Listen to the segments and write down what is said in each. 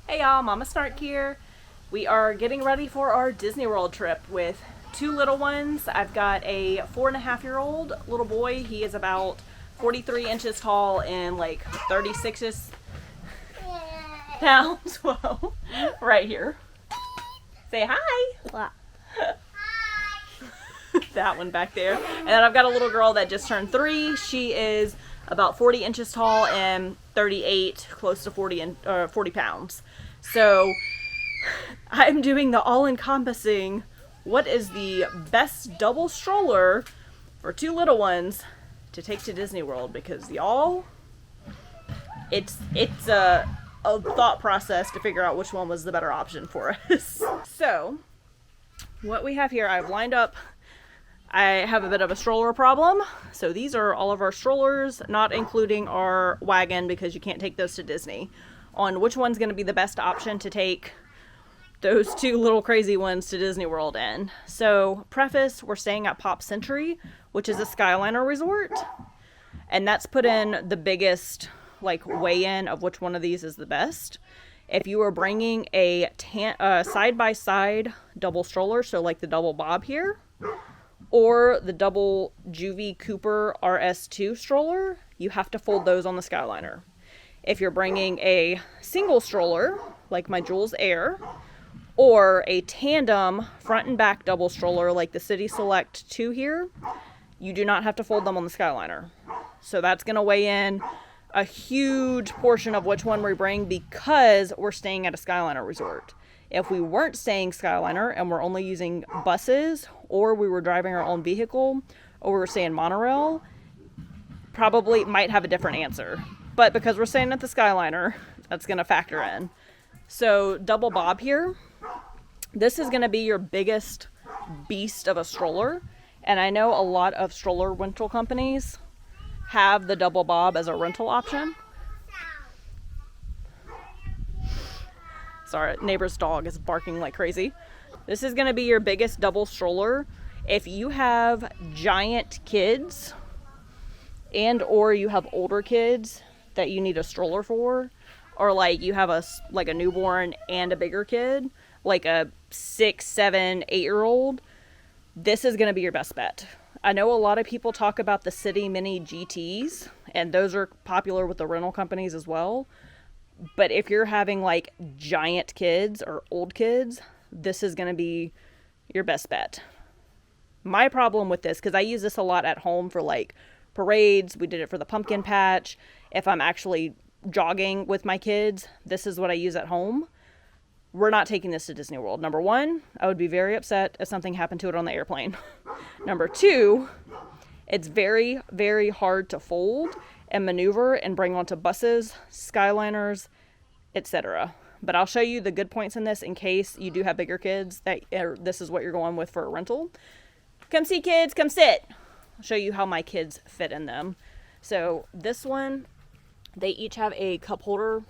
Hey y'all, Mama Snark here. We are getting ready for our Disney World trip with two little ones. I've got a 4.5-year-old little boy. He is about 43 inches tall and like 36 pounds. Whoa, right here. Say hi. What? That one back there. And then I've got a little girl that just turned 3. She is about 40 inches tall and 38, close to 40 pounds. So I'm doing the all-encompassing, what is the best double stroller for two little ones to take to Disney World, because y'all, it's a thought process to figure out which one was the better option for us. So what we have here, I've lined up. I have a bit of a stroller problem, so these are all of our strollers, not including our wagon because you can't take those to Disney, on which one's going to be the best option to take those two little crazy ones to Disney World in. So, preface, we're staying at Pop Century, which is a Skyliner resort, and that's put in the biggest, like, weigh-in of which one of these is the best. If you were bringing a side-by-side double stroller, so like the double bob here, or the double Joovy Kooper RS2 stroller, you have to fold those on the Skyliner. If you're bringing a single stroller, like my Jules Air, or a tandem front and back double stroller like the City Select 2 here, you do not have to fold them on the Skyliner. So that's going to weigh in a huge portion of which one we bring because we're staying at a Skyliner resort. If we weren't staying Skyliner and we're only using buses, or we were driving our own vehicle, or we were staying monorail, probably might have a different answer. But because we're staying at the Skyliner, that's going to factor in. So double bob here, this is going to be your biggest beast of a stroller. And I know a lot of stroller rental companies have the double bob as a rental option. Sorry, neighbor's dog is barking like crazy. This is going to be your biggest double stroller. If you have giant kids and or you have older kids that you need a stroller for, or like you have a newborn and a bigger kid, like a 6, 7, 8-year-old, this is going to be your best bet. I know a lot of people talk about the City Mini GTs, and those are popular with the rental companies as well. But if you're having like giant kids or old kids, this is going to be your best bet. My problem with this, because I use this a lot at home for like parades, we did it for the pumpkin patch. If I'm actually jogging with my kids, this is what I use at home. We're not taking this to Disney World. Number one, I would be very upset if something happened to it on the airplane. Number two, it's very, very hard to fold and maneuver and bring onto buses, Skyliners, etc. But I'll show you the good points in this in case you do have bigger kids that this is what you're going with for a rental. Come see kids, come sit. I'll show you how my kids fit in them. So this one, they each have a cup holder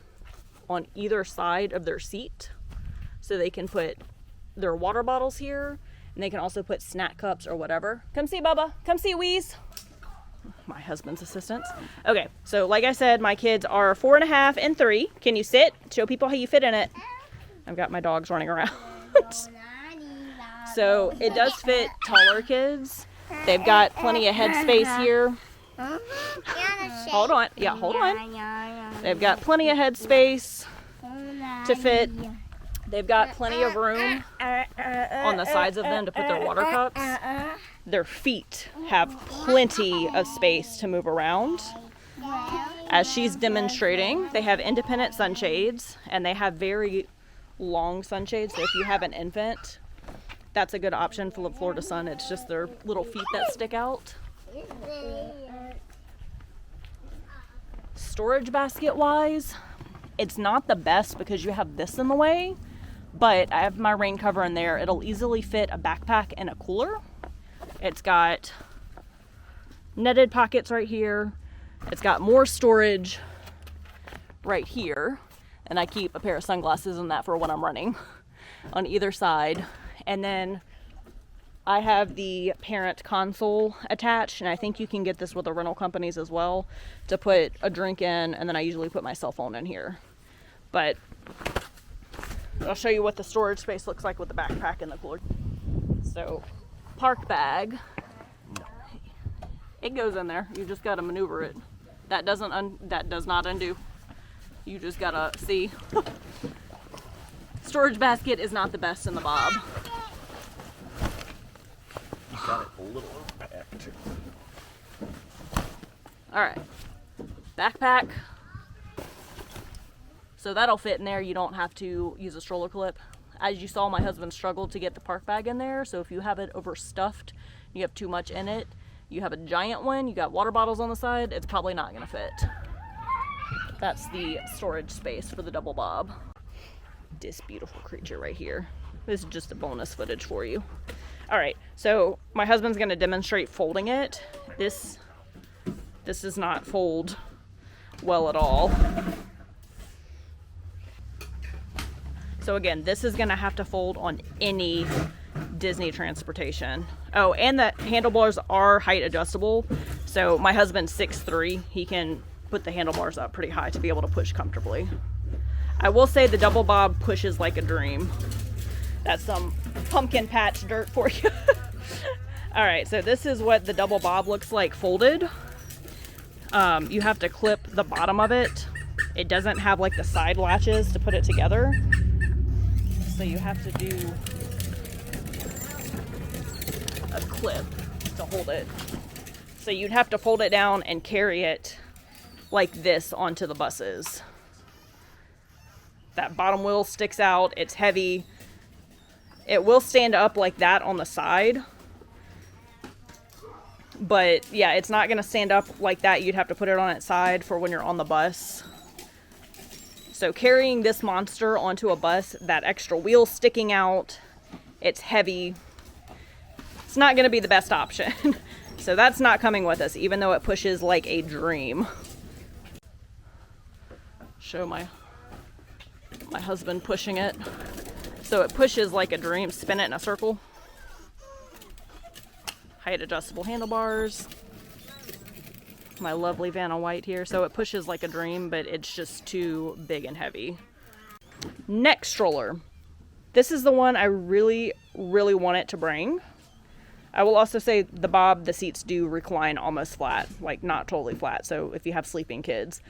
on either side of their seat. So they can put their water bottles here, and they can also put snack cups or whatever. Come see Bubba, come see Wheeze. My husband's assistants. Okay, so like I said, my kids are 4.5 and 3. Can you sit? Show people how you fit in it. I've got my dogs running around. So it does fit taller kids. They've got plenty of head space here. Hold on. Yeah, hold on. They've got plenty of head space to fit. They've got plenty of room on the sides of them to put their water cups. Their feet have plenty of space to move around. As she's demonstrating, they have independent sunshades, and they have very long sunshades. So if you have an infant, that's a good option for the Florida sun. It's just their little feet that stick out. Storage basket wise, it's not the best because you have this in the way. But I have my rain cover in there. It'll easily fit a backpack and a cooler. It's got netted pockets right here. It's got more storage right here. And I keep a pair of sunglasses in that for when I'm running on either side. And then I have the parent console attached. And I think you can get this with the rental companies as well, to put a drink in. And then I usually put my cell phone in here. But I'll show you what the storage space looks like with the backpack and the cooler. So, park bag. It goes in there. You just gotta maneuver it. That does not undo. You just gotta see. Storage basket is not the best in the Bob. You got it a little overpacked. All right, backpack. So that'll fit in there. You don't have to use a stroller clip. As you saw, my husband struggled to get the park bag in there. So if you have it overstuffed, you have too much in it, you have a giant one, you got water bottles on the side, it's probably not gonna fit. That's the storage space for the double Bob. This beautiful creature right here. This is just a bonus footage for you. All right, so my husband's gonna demonstrate folding it. This does not fold well at all. So again, this is gonna have to fold on any Disney transportation. Oh, and the handlebars are height adjustable. So my husband's 6'3", he can put the handlebars up pretty high to be able to push comfortably. I will say the double Bob pushes like a dream. That's some pumpkin patch dirt for you. All right, so this is what the double Bob looks like folded. You have to clip the bottom of it. It doesn't have like the side latches to put it together. So you have to do a clip to hold it. So you'd have to fold it down and carry it like this onto the buses. That bottom wheel sticks out, it's heavy. It will stand up like that on the side. But yeah, it's not gonna stand up like that. You'd have to put it on its side for when you're on the bus. So carrying this monster onto a bus, that extra wheel sticking out, it's heavy. It's not gonna be the best option. So that's not coming with us, even though it pushes like a dream. Show my husband pushing it. So it pushes like a dream. Spin it in a circle. Height adjustable handlebars. My lovely Vanna White here. So it pushes like a dream, but it's just too big and heavy. Next stroller. This is the one I really, really want it to bring. I will also say the Bob, the seats do recline almost flat, like not totally flat. So if you have sleeping kids,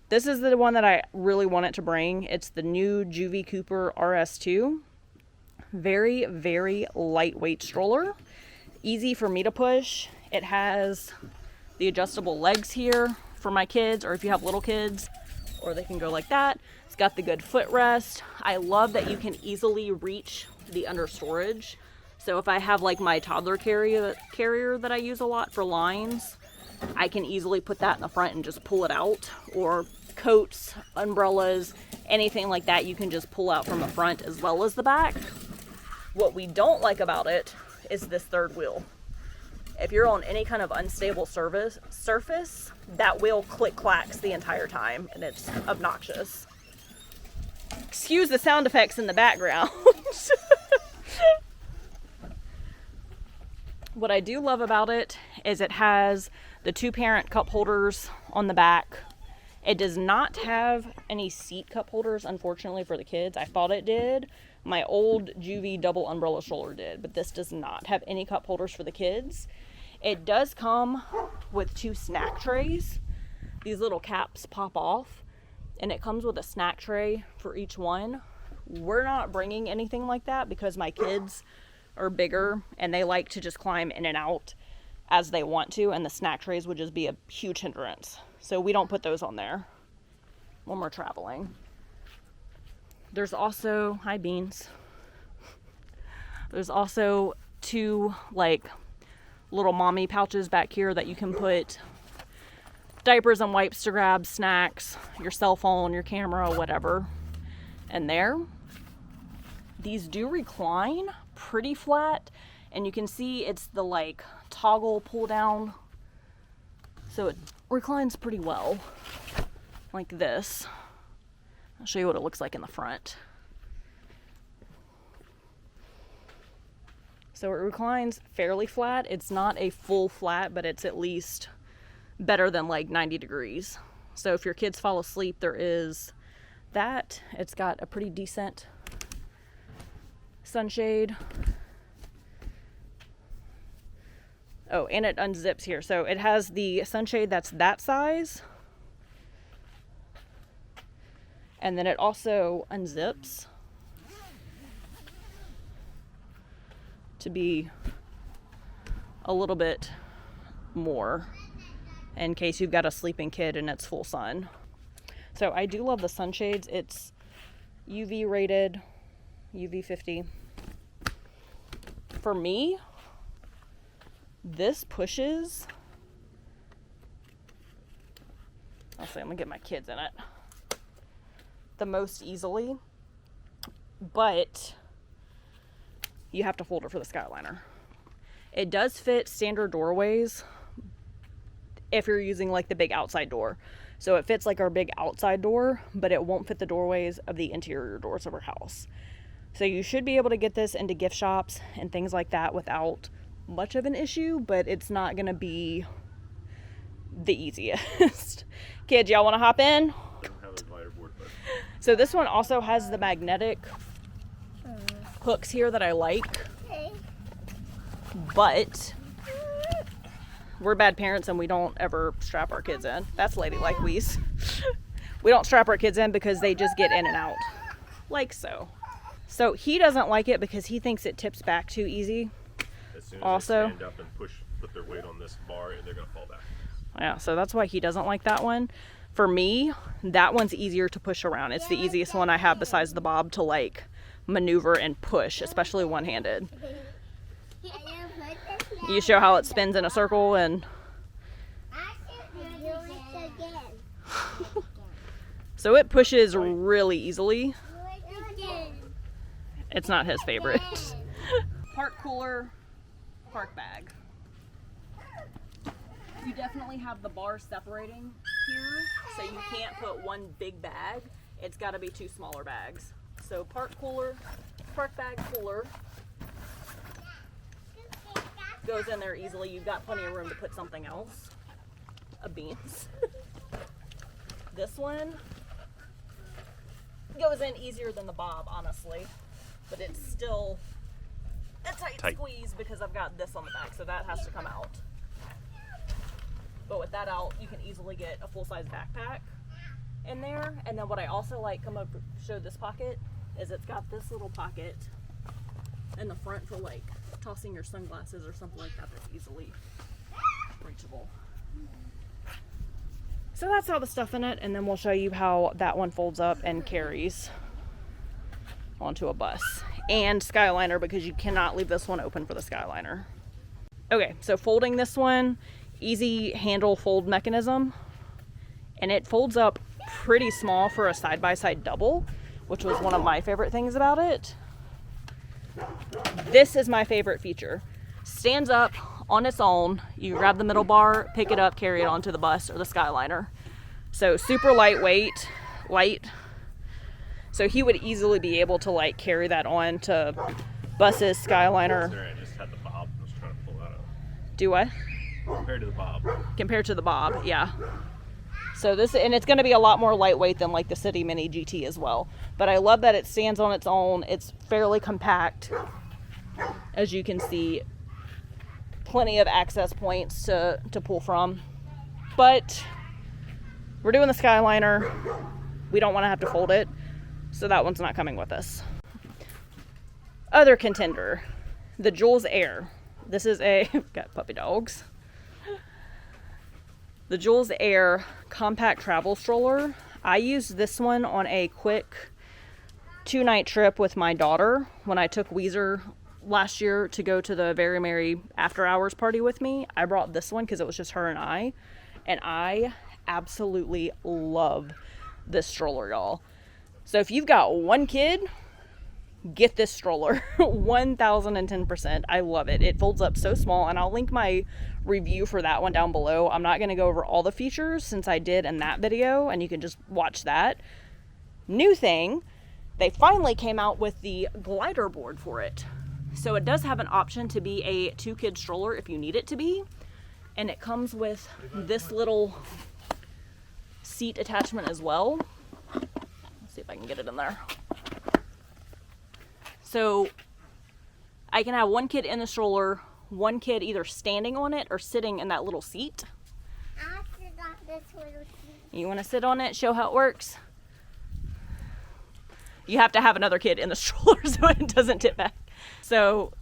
this is the one that I really want it to bring. It's the new Joovy Kooper RS2. Very, very lightweight stroller. Easy for me to push. It has the adjustable legs here for my kids, or if you have little kids, or they can go like that. It's got the good footrest. I love that you can easily reach the under storage. So if I have like my toddler carrier that I use a lot for lines, I can easily put that in the front and just pull it out. Or coats, umbrellas, anything like that, you can just pull out from the front as well as the back. What we don't like about it is this third wheel. If you're on any kind of unstable surface, that wheel click-clacks the entire time, and it's obnoxious. Excuse the sound effects in the background. What I do love about it is it has the two parent cup holders on the back. It does not have any seat cup holders, unfortunately, for the kids. I thought it did. My old Joovy double umbrella stroller did, but this does not have any cup holders for the kids. It does come with two snack trays. These little caps pop off, and it comes with a snack tray for each one. We're not bringing anything like that because my kids are bigger and they like to just climb in and out as they want to, and the snack trays would just be a huge hindrance. So we don't put those on there when we're traveling. There's also, hi Beans. There's also two like little mommy pouches back here that you can put diapers and wipes to grab, snacks, your cell phone, your camera, whatever in there. These do recline pretty flat, and you can see it's the like toggle pull down, so it reclines pretty well like this. I'll show you what it looks like in the front. So it reclines fairly flat. It's not a full flat, but it's at least better than like 90 degrees. So if your kids fall asleep, there is that. It's got a pretty decent sunshade. Oh, and it unzips here. So it has the sunshade that's that size. And then it also unzips to be a little bit more in case you've got a sleeping kid and it's full sun. So I do love the sunshades. It's UV rated, UV 50. For me, this pushes. I'll say I'm gonna get my kids in it the most easily, but you have to fold it for the Skyliner. It does fit standard doorways if you're using like the big outside door. So it fits like our big outside door, but it won't fit the doorways of the interior doors of our house. So you should be able to get this into gift shops and things like that without much of an issue, but it's not gonna be the easiest. Kids, y'all wanna hop in? So this one also has the magnetic hooks here that I like, but we're bad parents and we don't ever strap our kids in. That's ladylike wheeze. We don't strap our kids in because they just get in and out, like so. So he doesn't like it because he thinks it tips back too easy. As soon as also, they stand up and put their weight on this bar, they're gonna fall back. Yeah, so that's why he doesn't like that one. For me, that one's easier to push around. It's the easiest one I have besides the bob to like maneuver and push, especially one-handed. You show how it spins in a circle and so it pushes really easily. It's not his favorite. Park cooler, park bag. You definitely have the bars separating here, so you can't put one big bag. It's got to be two smaller bags. So park cooler, park bag cooler goes in there easily. You've got plenty of room to put something else. Beans. This one goes in easier than the bob, honestly, but it's still a tight squeeze because I've got this on the back, so that has to come out. But with that out, you can easily get a full-size backpack in there. And then what I also like, come up show this pocket, is it's got this little pocket in the front for like tossing your sunglasses or something like that that's easily reachable. So that's all the stuff in it, and then we'll show you how that one folds up and carries onto a bus. And Skyliner, because you cannot leave this one open for the Skyliner. Okay, so folding this one, easy handle fold mechanism, and it folds up pretty small for a side-by-side double, which was one of my favorite things about it. This is my favorite feature. Stands up on its own. You grab the middle bar, pick it up, carry it onto the bus or the Skyliner. So super lightweight, light. So he would easily be able to like carry that on to buses, Skyliner. Sorry, I just had the bob. I was trying to pull that out. Do what? Compared to the bob. Compared to the bob, yeah. So this, and it's going to be a lot more lightweight than like the City Mini GT as well. But I love that it stands on its own. It's fairly compact, as you can see. Plenty of access points to pull from. But we're doing the Skyliner. We don't want to have to fold it, so that one's not coming with us. Other contender, the Jules Air. This is a, got puppy dogs. The Jules Air compact travel stroller. I used this one on a quick 2-night trip with my daughter when I took Weezer last year to go to the Very Merry After Hours party with me. I brought this one because it was just her and I absolutely love this stroller, y'all. So if you've got one kid, get this stroller. 1010%. I love it. It folds up so small, and I'll link my review for that one down below. I'm not going to go over all the features since I did in that video, and you can just watch that. New thing, they finally came out with the glider board for it. So it does have an option to be a 2-kid stroller if you need it to be, and it comes with this little seat attachment as well. Let's see if I can get it in there. So I can have one kid in the stroller, one kid either standing on it or sitting in that little seat. I'll sit on this little seat. You want to sit on it, show how it works? You have to have another kid in the stroller so it doesn't tip back. So,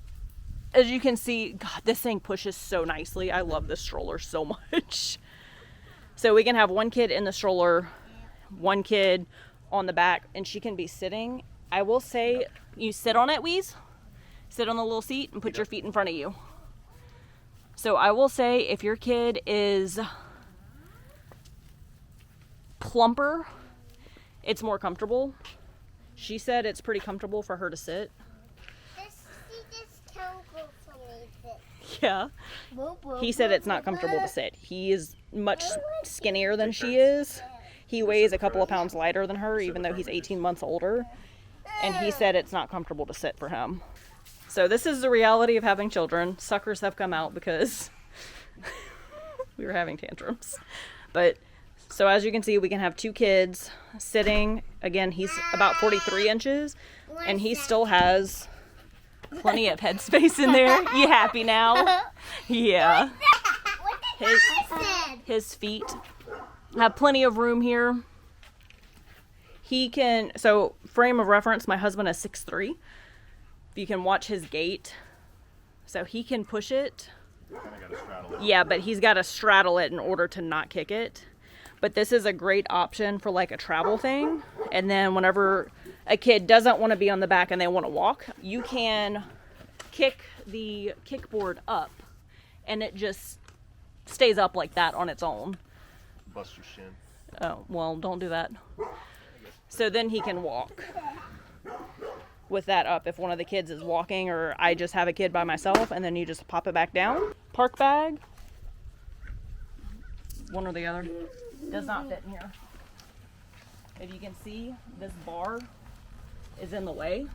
as you can see, God, this thing pushes so nicely. I love this stroller so much. So we can have one kid in the stroller, one kid on the back, and she can be sitting. I will say, you sit on it, Wheeze. Sit on the little seat and put your feet in front of you. So I will say, if your kid is plumper, it's more comfortable. She said it's pretty comfortable for her to sit. This seat is comfortable for me to sit. Yeah. He said it's not comfortable to sit. He is much skinnier than she is. He weighs a couple of pounds lighter than her, even though he's 18 months older. And he said it's not comfortable to sit for him. So this is the reality of having children. Suckers have come out because we were having tantrums. But so as you can see, we can have two kids sitting. Again, he's about 43 inches and he still has plenty of headspace in there. You happy now? Yeah. His feet have plenty of room here. He can, so frame of reference, my husband is 6'3". You can watch his gait. So he can push it. Kinda gotta straddle it. Yeah, but he's got to straddle it in order to not kick it. But this is a great option for like a travel thing. And then whenever a kid doesn't want to be on the back and they want to walk, you can kick the kickboard up and it just stays up like that on its own. Bust your shin. Oh, well, don't do that. So then he can walk with that up if one of the kids is walking, or I just have a kid by myself, and then you just pop it back down. Park bag, one or the other, does not fit in here. If you can see, this bar is in the way.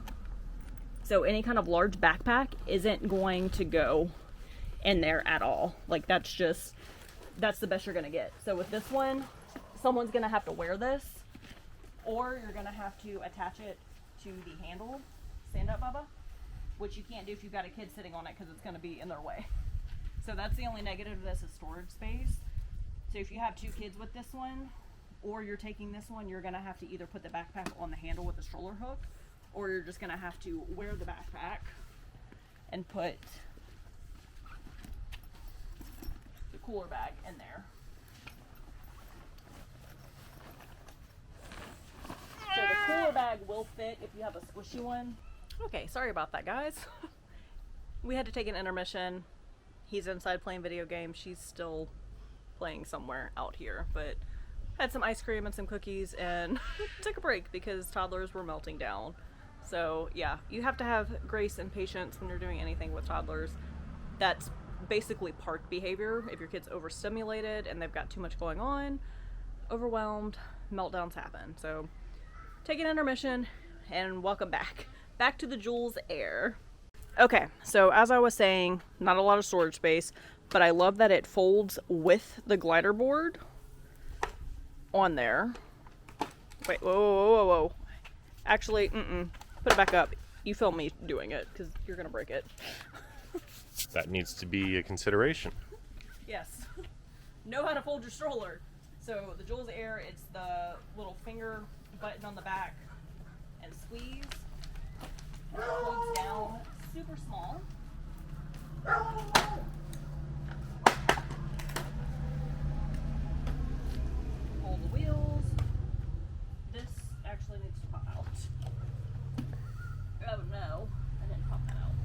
So any kind of large backpack isn't going to go in there at all. Like that's the best you're gonna get. So with this one, someone's gonna have to wear this, or you're gonna have to attach it to the handle. Stand up, Bubba. Which you can't do if you've got a kid sitting on it because it's gonna be in their way. So that's the only negative of this is storage space. So if you have two kids with this one, or you're taking this one, you're gonna have to either put the backpack on the handle with the stroller hook, or you're just gonna have to wear the backpack and put the cooler bag in there. So the cooler bag will fit if you have a squishy one. Okay, sorry about that, guys. We had to take an intermission. He's inside playing video games. She's still playing somewhere out here, but had some ice cream and some cookies and took a break because toddlers were melting down. So yeah, you have to have grace and patience when you're doing anything with toddlers. That's basically park behavior. If your kid's overstimulated and they've got too much going on, overwhelmed, meltdowns happen. So take an intermission and welcome back. Back to the Jules Air. Okay, so as I was saying, not a lot of storage space, but I love that it folds with the glider board on there. Wait, whoa, whoa, whoa, whoa. Actually, put it back up. You film me doing it, because you're going to break it. That needs to be a consideration. Yes. Know how to fold your stroller. So the Jules Air, it's the little finger button on the back and squeeze. And it folds down super small. Hold the wheels. This actually needs to pop out. Oh no, I didn't pop that out.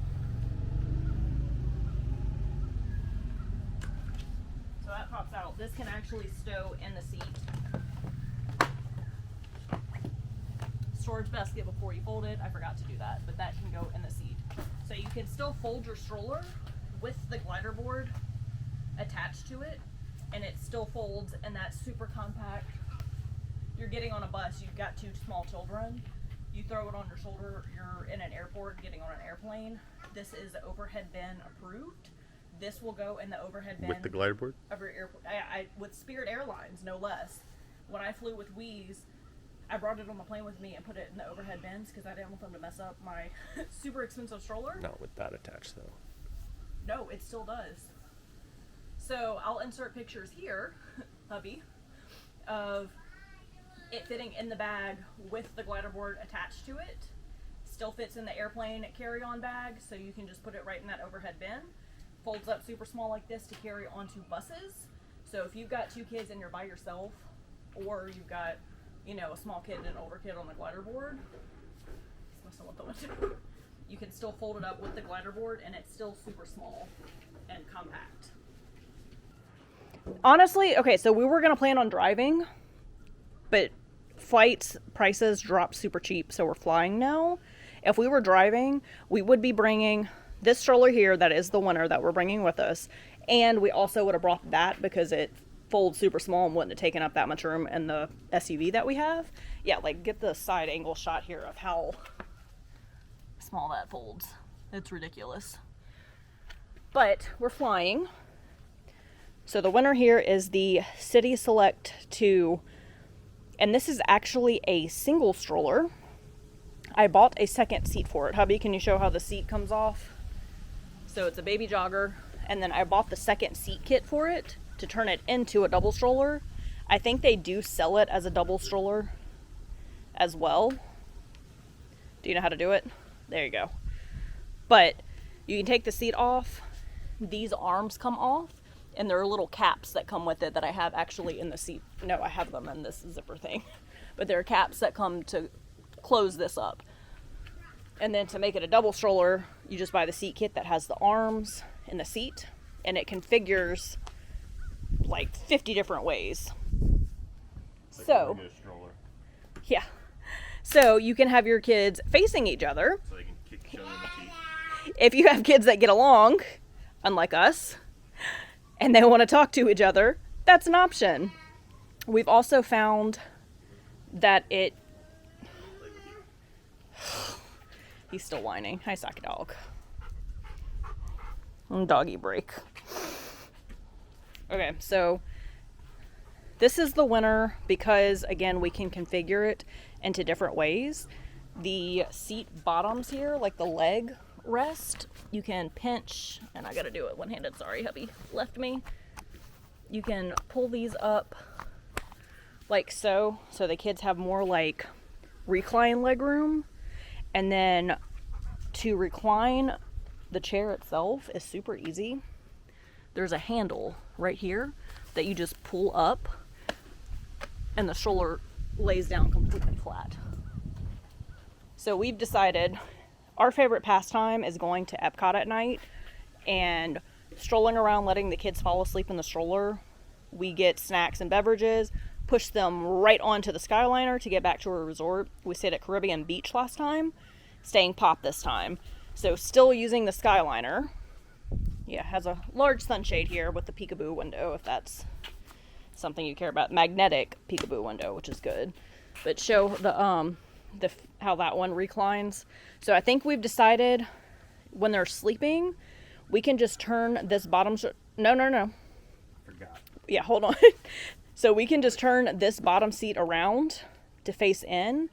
So that pops out. This can actually stow in the seat. Storage basket before you fold it. I forgot to do that, but that can go in the seat. So you can still fold your stroller with the glider board attached to it, and it still folds, and that's super compact. You're getting on a bus, you've got two small children, you throw it on your shoulder, you're in an airport getting on an airplane. This is overhead bin approved. This will go in the overhead bin. With the glider board? Of your airport. With Spirit Airlines, no less. When I flew with Wheeze, I brought it on the plane with me and put it in the overhead bins because I didn't want them to mess up my super expensive stroller. Not with that attached, though. No, it still does. So I'll insert pictures here, hubby, of it fitting in the bag with the glider board attached to it. Still fits in the airplane carry-on bag, so you can just put it right in that overhead bin. Folds up super small like this to carry onto buses. So if you've got 2 kids and you're by yourself, or you've got, you know, a small kid and an older kid on the glider board, you can still fold it up with the glider board and it's still super small and compact. Honestly, okay, so we were gonna plan on driving, but flights prices dropped super cheap, so we're flying now. If we were driving, we would be bringing this stroller here, that is the winner that we're bringing with us, and we also would have brought that because it folds super small and wouldn't have taken up that much room in the SUV that we have. Yeah, like get the side angle shot here of how small that folds. It's ridiculous. But we're flying. So the winner here is the City Select 2, and this is actually a single stroller. I bought a second seat for it. Hubby, can you show how the seat comes off? So it's a baby jogger, and then I bought the second seat kit for it to turn it into a double stroller. I think they do sell it as a double stroller as well. Do you know how to do it? There you go. But you can take the seat off. These arms come off, and there are little caps that come with it that I have actually in the seat. No, I have them in this zipper thing. But there are caps that come to close this up. And then to make it a double stroller, you just buy the seat kit that has the arms in the seat, and it configures like 50 different ways. Like So, a stroller. yeah. So you can have your kids facing each other. So they can kick each other in the teeth. If you have kids that get along, unlike us, and they want to talk to each other, that's an option. We've also found that it... He's still whining. Hi, Socky Dog. Doggy break. Okay, so this is the winner because, again, we can configure it into different ways. The seat bottoms here, like the leg rest, you can pinch, and I gotta do it one-handed, sorry, hubby left me. You can pull these up like so the kids have more like recline leg room. And then to recline the chair itself is super easy. There's a handle right here that you just pull up, and the stroller lays down completely flat. So we've decided our favorite pastime is going to Epcot at night and strolling around, letting the kids fall asleep in the stroller. We get snacks and beverages, push them right onto the Skyliner to get back to our resort. We stayed at Caribbean Beach last time, staying pop this time. So still using the Skyliner. Yeah, has a large sunshade here with the peekaboo window, if that's something you care about. Magnetic peekaboo window, which is good. But show the how that one reclines. So I think we've decided when they're sleeping, we can just turn this bottom... No. Forgot. Yeah, hold on. So we can just turn this bottom seat around to face in,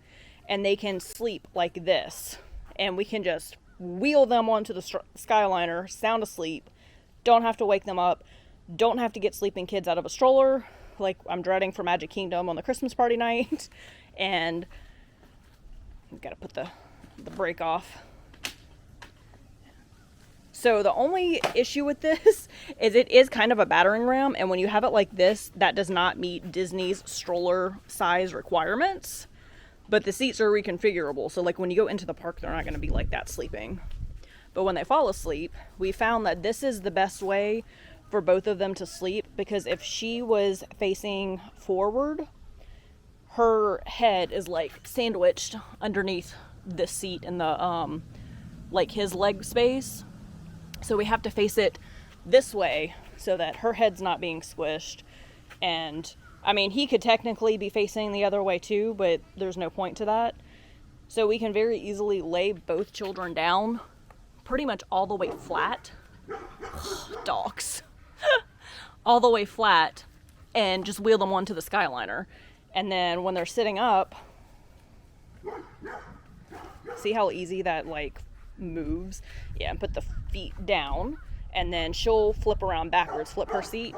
and they can sleep like this. And we can just wheel them onto the Skyliner, sound asleep, don't have to wake them up, don't have to get sleeping kids out of a stroller, like I'm dreading for Magic Kingdom on the Christmas party night. And I've got to put the brake off. So the only issue with this is it is kind of a battering ram, and when you have it like this, that does not meet Disney's stroller size requirements. But the seats are reconfigurable, so like when you go into the park, they're not going to be like that sleeping. But when they fall asleep, we found that this is the best way for both of them to sleep, because if she was facing forward, her head is like sandwiched underneath this seat in the like his leg space. So we have to face it this way so that her head's not being squished. And I mean, he could technically be facing the other way too, but there's no point to that. So we can very easily lay both children down pretty much all the way flat. Dogs. All the way flat, and just wheel them onto the Skyliner. And then when they're sitting up, See how easy that like moves? Yeah, and put the feet down, and then she'll flip around backwards, flip her seat.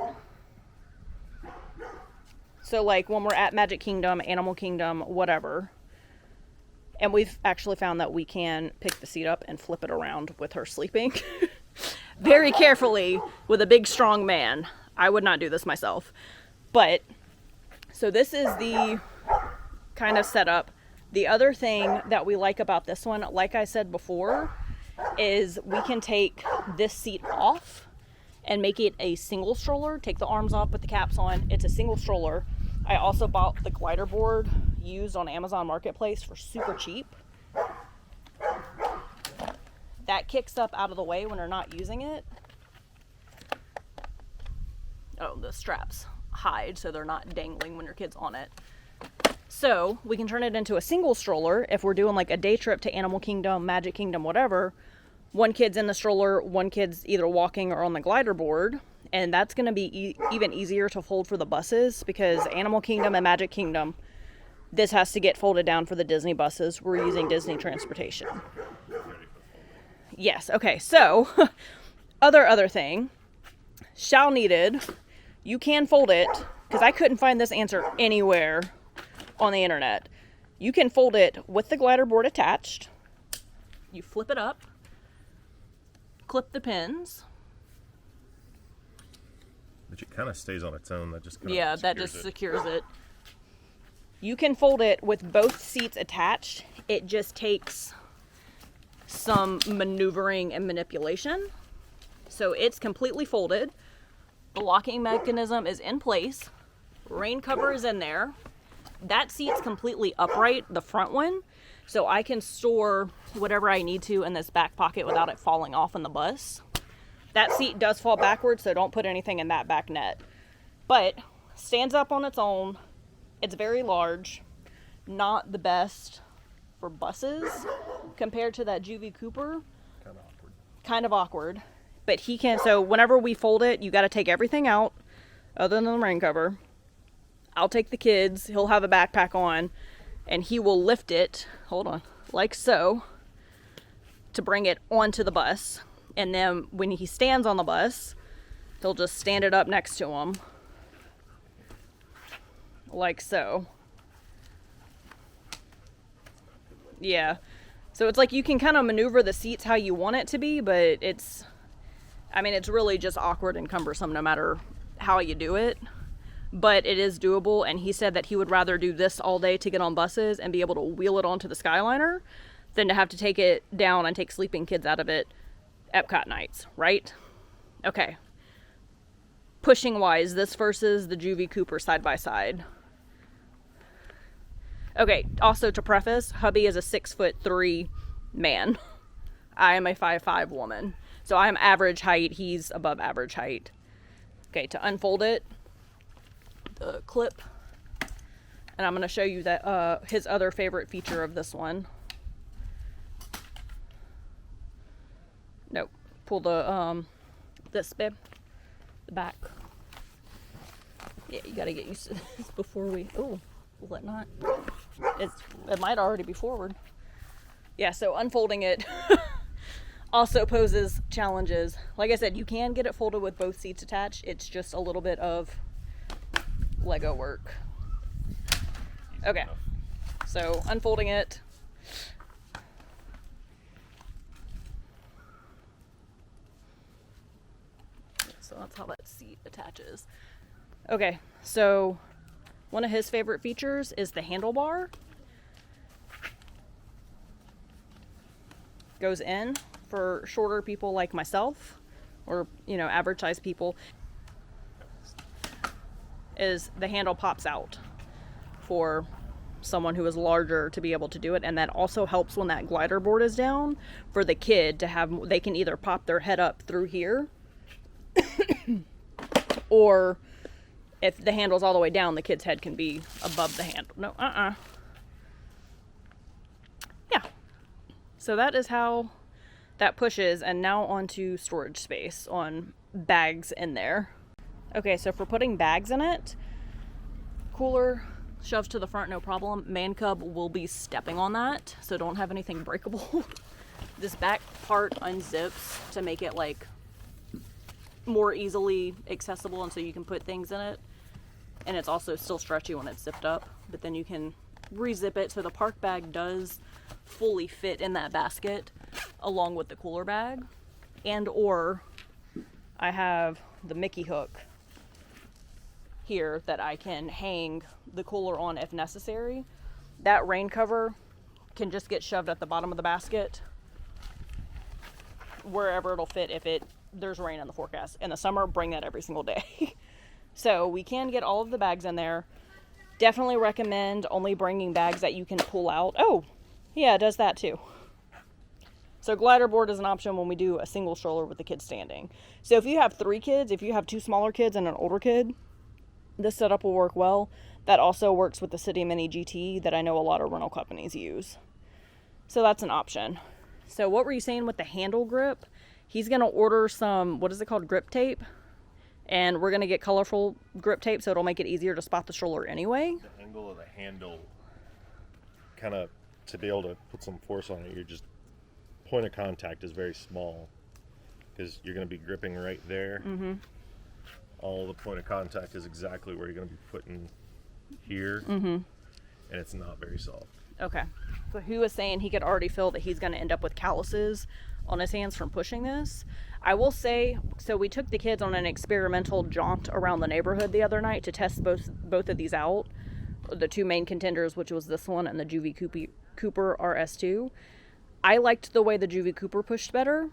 So like when we're at Magic Kingdom, Animal Kingdom, whatever, and we've actually found that we can pick the seat up and flip it around with her sleeping. Very carefully with a big strong man. I would not do this myself. But, so this is the kind of setup. The other thing that we like about this one, like I said before, is we can take this seat off and make it a single stroller. Take the arms off, put the caps on. It's a single stroller. I also bought the glider board used on Amazon Marketplace for super cheap. That kicks up out of the way when you're not using it. Oh, the straps hide so they're not dangling when your kid's on it. So we can turn it into a single stroller if we're doing like a day trip to Animal Kingdom, Magic Kingdom, whatever. One kid's in the stroller, one kid's either walking or on the glider board. And that's going to be even easier to fold for the buses, because Animal Kingdom and Magic Kingdom, this has to get folded down for the Disney buses. We're using Disney transportation. Yes, okay, so other thing, shall needed, you can fold it, because I couldn't find this answer anywhere on the internet. You can fold it with the glider board attached. You flip it up, clip the pins. But it kind of stays on its own. That just kind of yeah, that just secures it. You can fold it with both seats attached. It just takes some maneuvering and manipulation. So it's completely folded. The locking mechanism is in place. Rain cover is in there. That seat's completely upright, the front one. So I can store whatever I need to in this back pocket without it falling off in the bus. That seat does fall backwards, so don't put anything in that back net. But stands up on its own. It's very large. Not the best for buses compared to that Joovy Kooper. Kind of awkward. But he can, so whenever we fold it, you got to take everything out other than the rain cover. I'll take the kids. He'll have a backpack on, and he will lift it, hold on, like so, to bring it onto the bus. And then when he stands on the bus, he'll just stand it up next to him, like so. Yeah. So it's like you can kind of maneuver the seats how you want it to be, but it's really just awkward and cumbersome no matter how you do it. But it is doable, and he said that he would rather do this all day to get on buses and be able to wheel it onto the Skyliner than to have to take it down and take sleeping kids out of it Epcot nights, right? Okay. Pushing wise, this versus the Joovy Kooper side by side. Okay, also to preface, hubby is a 6'3" man. I am a 5'5" woman. So I'm average height, he's above average height. Okay, to unfold it, the clip, and I'm going to show you that his other favorite feature of this one. Nope. Pull the this babe, the back. Yeah, you gotta get used to this before we. Oh, will it not? It might already be forward. Yeah. So unfolding it also poses challenges. Like I said, you can get it folded with both seats attached. It's just a little bit of Lego work. Okay. So unfolding it. So that's how that seat attaches. Okay, so one of his favorite features is the handlebar. Goes in for shorter people like myself, or, you know, average size people. Is the handle pops out for someone who is larger to be able to do it, and that also helps when that glider board is down for the kid to have, they can either pop their head up through here or if the handle's all the way down, the kid's head can be above the handle. No, yeah. So that is how that pushes, and now onto storage space on bags in there. Okay, so for putting bags in it, cooler shoved to the front, no problem. Man cub will be stepping on that, so don't have anything breakable. This back part unzips to make it like more easily accessible, and so you can put things in it. And it's also still stretchy when it's zipped up, but then you can re-zip it so the park bag does fully fit in that basket along with the cooler bag. And or I have the Mickey hook here that I can hang the cooler on if necessary. That rain cover can just get shoved at the bottom of the basket wherever it'll fit if there's rain in the forecast. In the summer, bring that every single day. So we can get all of the bags in there. Definitely recommend only bringing bags that you can pull out. Oh, yeah, it does that too. So glider board is an option when we do a single stroller with the kids standing. So if you have 3 kids, if you have 2 smaller kids and an older kid, this setup will work well. That also works with the City Mini GT that I know a lot of rental companies use. So that's an option. So what were you saying with the handle grip? He's going to order some, what is it called, grip tape? And we're going to get colorful grip tape so it'll make it easier to spot the stroller anyway. The angle of the handle, kind of, to be able to put some force on it, you're just, point of contact is very small because you're going to be gripping right there. All the point of contact is exactly where you're going to be putting here, and it's not very soft. Okay. So he was saying he could already feel that he's going to end up with calluses on his hands from pushing this. I will say, so we took the kids on an experimental jaunt around the neighborhood the other night to test both of these out. The 2 main contenders, which was this one and the Joovy Kooper RS2. I liked the way the Joovy Kooper pushed better.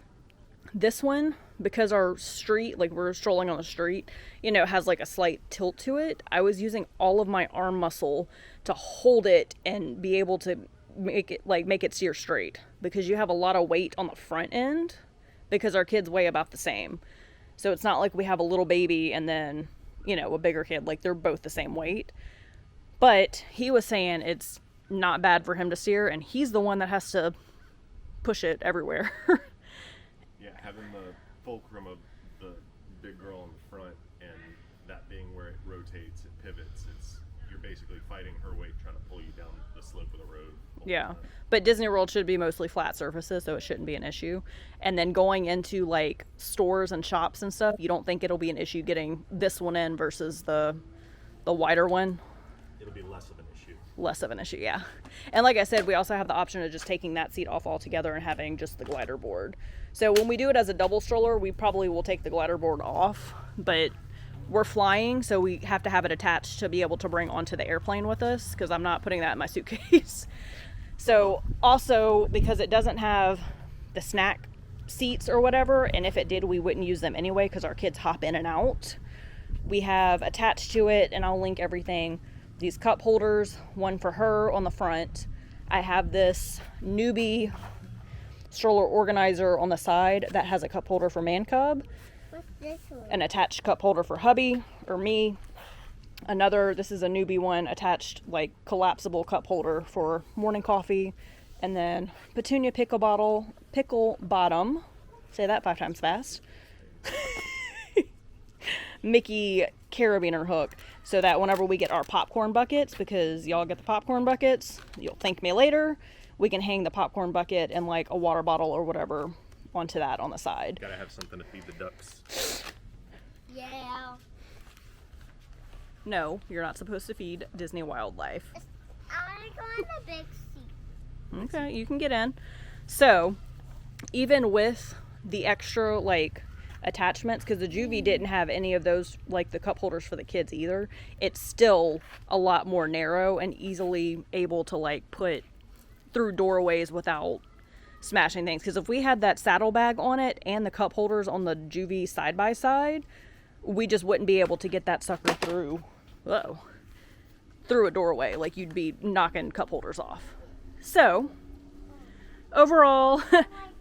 This one, because our street, like we're strolling on the street, you know, has like a slight tilt to it. I was using all of my arm muscle to hold it and be able to make it steer straight, because you have a lot of weight on the front end because our kids weigh about the same. So it's not like we have a little baby and then, you know, a bigger kid. Like they're both the same weight. But he was saying it's not bad for him to steer, and he's the one that has to push it everywhere. Yeah, having the fulcrum of the big girl in the front and that being where it rotates, it pivots, you're basically fighting her weight trying to pull you down the slope of the road. Yeah, but Disney World should be mostly flat surfaces, so it shouldn't be an issue. And then going into like stores and shops and stuff, you don't think it'll be an issue getting this one in versus the wider one? It'll be less of an issue. Less of an issue, yeah. And like I said, we also have the option of just taking that seat off altogether and having just the glider board. So when we do it as a double stroller, we probably will take the glider board off, but we're flying, so we have to have it attached to be able to bring onto the airplane with us, because I'm not putting that in my suitcase. So also, because it doesn't have the snack seats or whatever, and if it did, we wouldn't use them anyway because our kids hop in and out. We have attached to it, and I'll link everything, these cup holders, one for her on the front. I have this newbie stroller organizer on the side that has a cup holder for Man Cub. What's this one? An attached cup holder for hubby or me. This is a newbie one, attached like collapsible cup holder for morning coffee. And then Petunia pickle bottom, say that 5 times fast. Mickey carabiner hook, so that whenever we get our popcorn buckets, because y'all get the popcorn buckets, you'll thank me later, we can hang the popcorn bucket and like a water bottle or whatever onto that on the side. Gotta have something to feed the ducks. Yeah. No, you're not supposed to feed Disney wildlife. I go on the big seat. Okay, you can get in. So, even with the extra like attachments, because the Joovy didn't have any of those, like the cup holders for the kids either, it's still a lot more narrow and easily able to like put through doorways without smashing things. Because if we had that saddlebag on it and the cup holders on the Joovy side by side, we just wouldn't be able to get that sucker through a doorway. Like you'd be knocking cup holders off. So overall,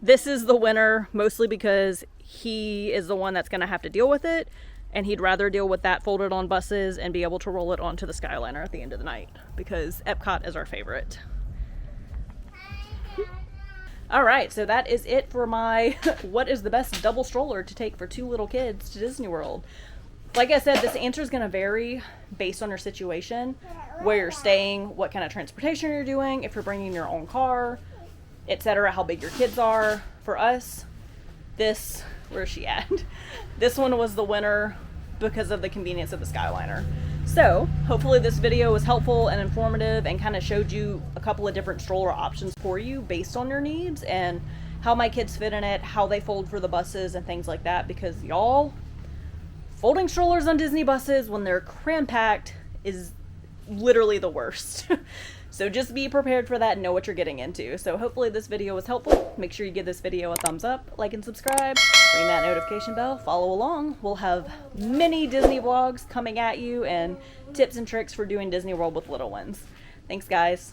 this is the winner, mostly because he is the one that's going to have to deal with it, and he'd rather deal with that folded on buses and be able to roll it onto the Skyliner at the end of the night, because Epcot is our favorite. All right, so that is it for my what is the best double stroller to take for 2 little kids to Disney World. like I said, this answer is going to vary based on your situation, where you're staying, what kind of transportation you're doing, if you're bringing your own car, etc., how big your kids are. For us, this, where's she at? This one was the winner because of the convenience of the Skyliner. So hopefully this video was helpful and informative and kind of showed you a couple of different stroller options for you based on your needs and how my kids fit in it, how they fold for the buses and things like that, because y'all, folding strollers on Disney buses when they're cram-packed is literally the worst. So just be prepared for that and know what you're getting into. So hopefully this video was helpful. Make sure you give this video a thumbs up, like and subscribe, ring that notification bell, follow along. We'll have many Disney vlogs coming at you and tips and tricks for doing Disney World with little ones. Thanks, guys.